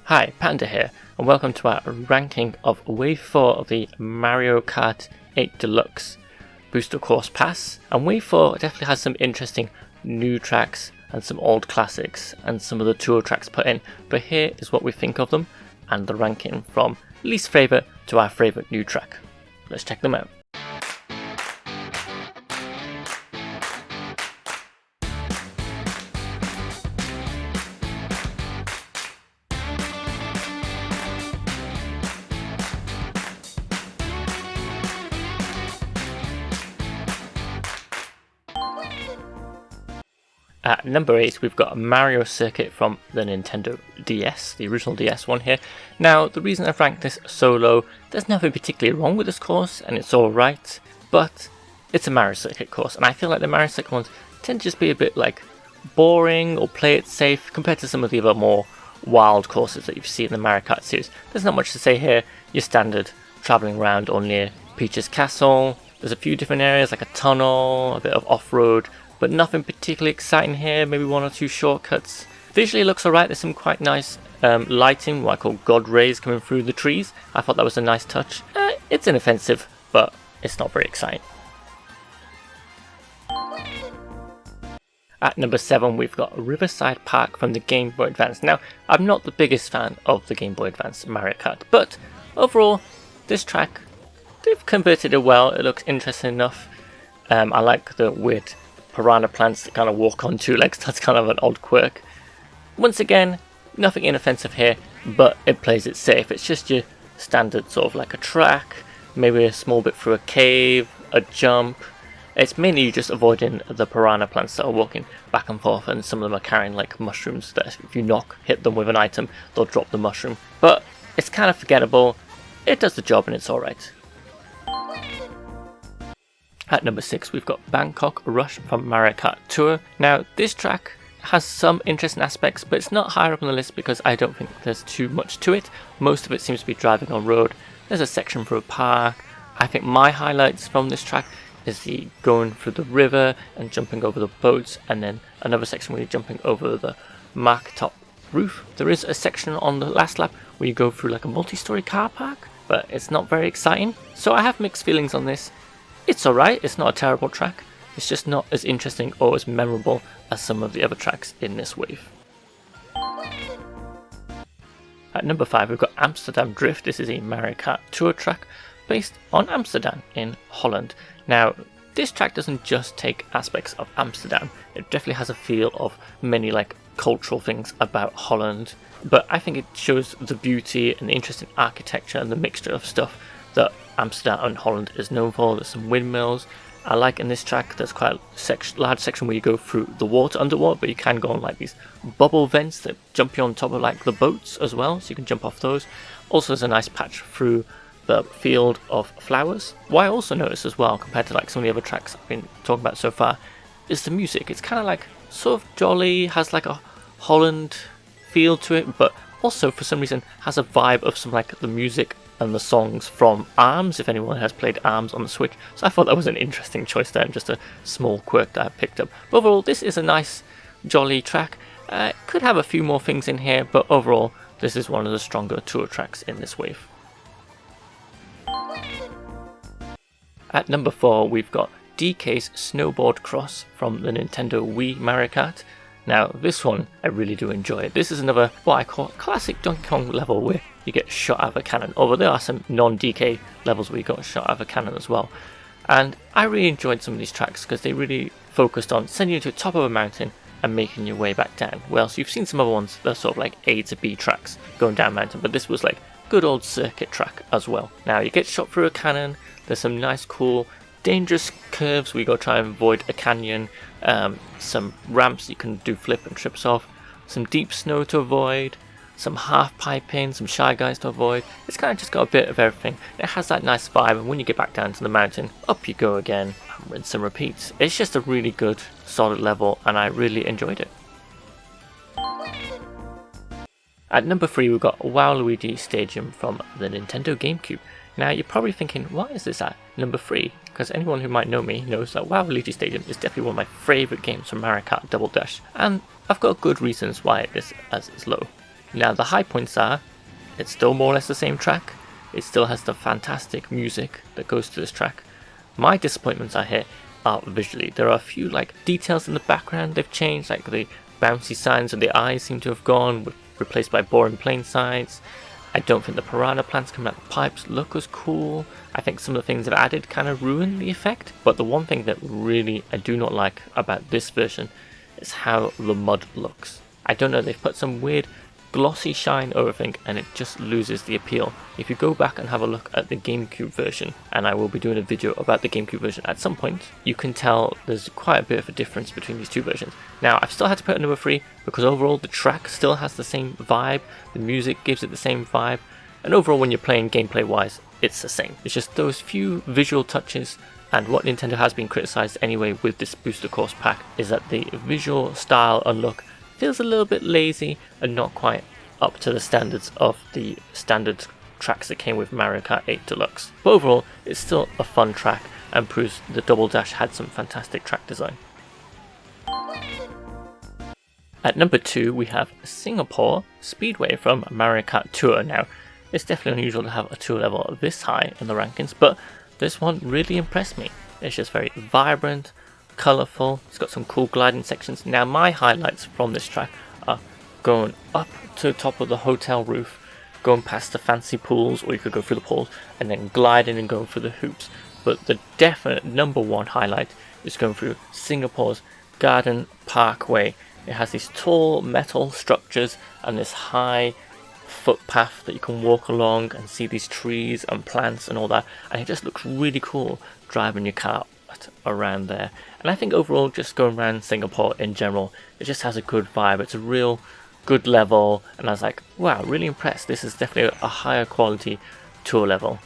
Hi, Panda here, and welcome to our ranking of Wave 4 of the Mario Kart 8 Deluxe Booster Course Pass. And Wave 4 definitely has some interesting new tracks and some old classics and some of the tour tracks put in, but here is what we think of them and the ranking from least favourite to our favourite new track. Let's check them out. At number 8 we've got a Mario Circuit from the Nintendo DS, the original DS one here. Now the reason I've ranked this so low, there's nothing particularly wrong with this course and it's alright, but it's a Mario Circuit course and I feel like the Mario Circuit ones tend to just be a bit like boring or play it safe compared to some of the other more wild courses that you see in the Mario Kart series. There's not much to say here, your standard travelling around or near Peach's Castle. There's a few different areas like a tunnel, a bit of off-road, but nothing particularly exciting here, maybe one or two shortcuts. Visually it looks alright, there's some quite nice lighting, what I call God rays coming through the trees. I thought that was a nice touch. It's inoffensive, but it's not very exciting. At number 7 we've got Riverside Park from the Game Boy Advance. Now, I'm not the biggest fan of the Game Boy Advance Mario Kart, but overall, this track, they've converted it well, it looks interesting enough. I like the weird piranha plants that kind of walk on two legs, that's kind of an odd quirk. Once again, nothing inoffensive here, but it plays it safe. It's just your standard sort of like a track, maybe a small bit through a cave, a jump. It's mainly just avoiding the piranha plants that are walking back and forth, and some of them are carrying like mushrooms that if you hit them with an item, they'll drop the mushroom. But it's kind of forgettable, it does the job and it's alright. At number 6 we've got Bangkok Rush from Mario Kart Tour. Now this track has some interesting aspects, but it's not higher up on the list because I don't think there's too much to it. Most of it seems to be driving on road. There's a section through a park. I think my highlights from this track is the going through the river and jumping over the boats, and then another section where you're jumping over the mark-top roof. There is a section on the last lap where you go through like a multi-story car park, but it's not very exciting. So I have mixed feelings on this. It's alright, it's not a terrible track, it's just not as interesting or as memorable as some of the other tracks in this wave. At number 5 we've got Amsterdam Drift. This is a Mario Kart Tour track based on Amsterdam in Holland. Now this track doesn't just take aspects of Amsterdam, it definitely has a feel of many like cultural things about Holland, but I think it shows the beauty and the interesting architecture and the mixture of stuff that Amsterdam and Holland is known for. There's some windmills. I like in this track there's quite a large section where you go through the water underwater, but you can go on like these bubble vents that jump you on top of like the boats as well, so you can jump off those. Also there's a nice patch through the field of flowers. What I also noticed as well, compared to like some of the other tracks I've been talking about so far, is the music. It's kind of like sort of jolly, has like a Holland feel to it, but also for some reason has a vibe of some like the music and the songs from ARMS, if anyone has played ARMS on the Switch. So I thought that was an interesting choice there, and just a small quirk that I picked up. But overall, this is a nice, jolly track. Could have a few more things in here, but overall, this is one of the stronger tour tracks in this wave. At number 4, we've got DK's Snowboard Cross from the Nintendo Wii Mario Kart. Now, this one, I really do enjoy it. This is another, what I call classic Donkey Kong level where you get shot out of a cannon, although there are some non-DK levels where you got shot out of a cannon as well. And I really enjoyed some of these tracks because they really focused on sending you to the top of a mountain and making your way back down. Well, so you've seen some other ones that are sort of like A to B tracks going down a mountain, but this was like good old circuit track as well. Now, you get shot through a cannon, there's some nice cool dangerous curves where you go try and avoid a canyon, some ramps you can do flip and trips off, some deep snow to avoid, some half piping, some shy guys to avoid. It's kind of just got a bit of everything. It has that nice vibe, and when you get back down to the mountain, up you go again, and rinse and repeat. It's just a really good, solid level, and I really enjoyed it. At number 3 we've got Waluigi Stadium from the Nintendo GameCube. Now you're probably thinking, why is this at number 3? Because anyone who might know me knows that Waluigi Stadium is definitely one of my favourite games from Mario Kart Double Dash, and I've got good reasons why it is as it's low. Now the high points are, it's still more or less the same track, it still has the fantastic music that goes to this track. My disappointments are here are visually. There are a few like details in the background they've changed, like the bouncy signs and the eyes seem to have gone, replaced by boring plain sides. I don't think the piranha plants coming out the pipes look as cool. I think some of the things they've added kind of ruin the effect, but the one thing that really I do not like about this version is how the mud looks. I don't know, they've put some weird glossy shine over everything and it just loses the appeal. If you go back and have a look at the GameCube version, and I will be doing a video about the GameCube version at some point, you can tell there's quite a bit of a difference between these two versions. Now I've still had to put it number 3 because overall the track still has the same vibe, the music gives it the same vibe, and overall when you're playing gameplay wise it's the same. It's just those few visual touches, and what Nintendo has been criticised anyway with this Booster Course pack is that the visual style and look feels a little bit lazy and not quite up to the standards of the standard tracks that came with Mario Kart 8 Deluxe. But overall, it's still a fun track and proves the Double Dash had some fantastic track design. At number 2, we have Singapore Speedway from Mario Kart Tour. Now, it's definitely unusual to have a tour level this high in the rankings, but this one really impressed me. It's just very vibrant, colourful, it's got some cool gliding sections. Now my highlights from this track are going up to the top of the hotel roof, going past the fancy pools, or you could go through the pools, and then gliding and going through the hoops. But the definite number 1 highlight is going through Singapore's Garden Parkway. It has these tall metal structures and this high footpath that you can walk along and see these trees and plants and all that, and it just looks really cool driving your car around there. And I think overall just going around Singapore in general, it just has a good vibe. It's a real good level, and I was like, wow, really impressed. This is definitely a higher quality tour level.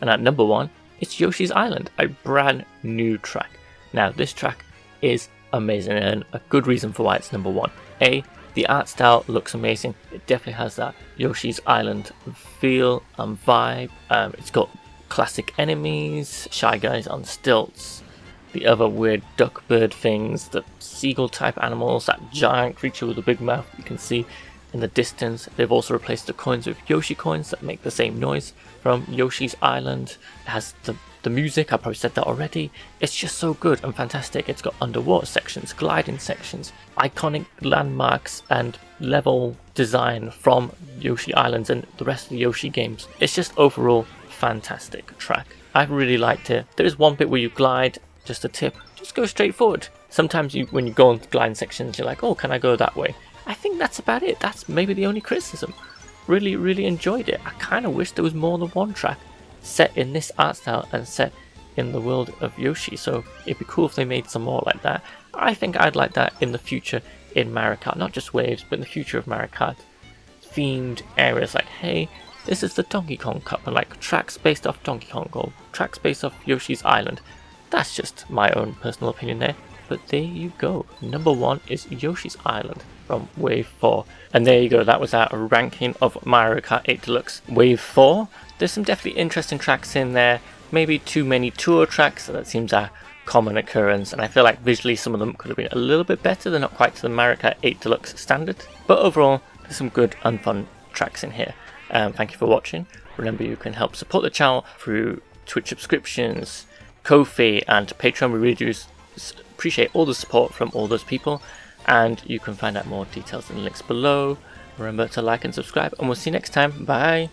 And at number 1, it's Yoshi's Island, a brand new track. Now this track is amazing, and a good reason for why it's number 1. The art style looks amazing. It definitely has that Yoshi's Island feel and vibe. It's got classic enemies, Shy Guys on stilts, the other weird duck bird things, the seagull type animals, that giant creature with a big mouth you can see in the distance. They've also replaced the coins with Yoshi coins that make the same noise from Yoshi's Island. It has the music, I probably said that already. It's just so good and fantastic. It's got underwater sections, gliding sections, iconic landmarks and level design from Yoshi Islands and the rest of the Yoshi games. It's just overall fantastic track. I really liked it. There is one bit where you glide, just a tip, just go straight forward. Sometimes when you go on gliding sections, you're like, oh, can I go that way? I think that's about it. That's maybe the only criticism. Really enjoyed it. I kind of wish there was more than one track set in this art style and set in the world of Yoshi, so it'd be cool if they made some more like that. I think I'd like that in the future in Mario Kart, not just waves, but in the future of Mario Kart. Themed areas like, hey, this is the Donkey Kong Cup, and like tracks based off Donkey Kong or tracks based off Yoshi's Island. That's just my own personal opinion there, but there you go. Number 1 is Yoshi's Island from Wave 4. And there you go, that was our ranking of Mario Kart 8 Deluxe Wave 4. There's some definitely interesting tracks in there, maybe too many tour tracks, so that seems a common occurrence, and I feel like visually some of them could have been a little bit better. They're not quite to the Mario Kart 8 Deluxe standard, but overall there's some good and fun tracks in here. Thank you for watching. Remember, you can help support the channel through Twitch subscriptions, Ko-fi and Patreon. We really do appreciate all the support from all those people, and you can find out more details in the links below. Remember to like and subscribe, and we'll see you next time. Bye!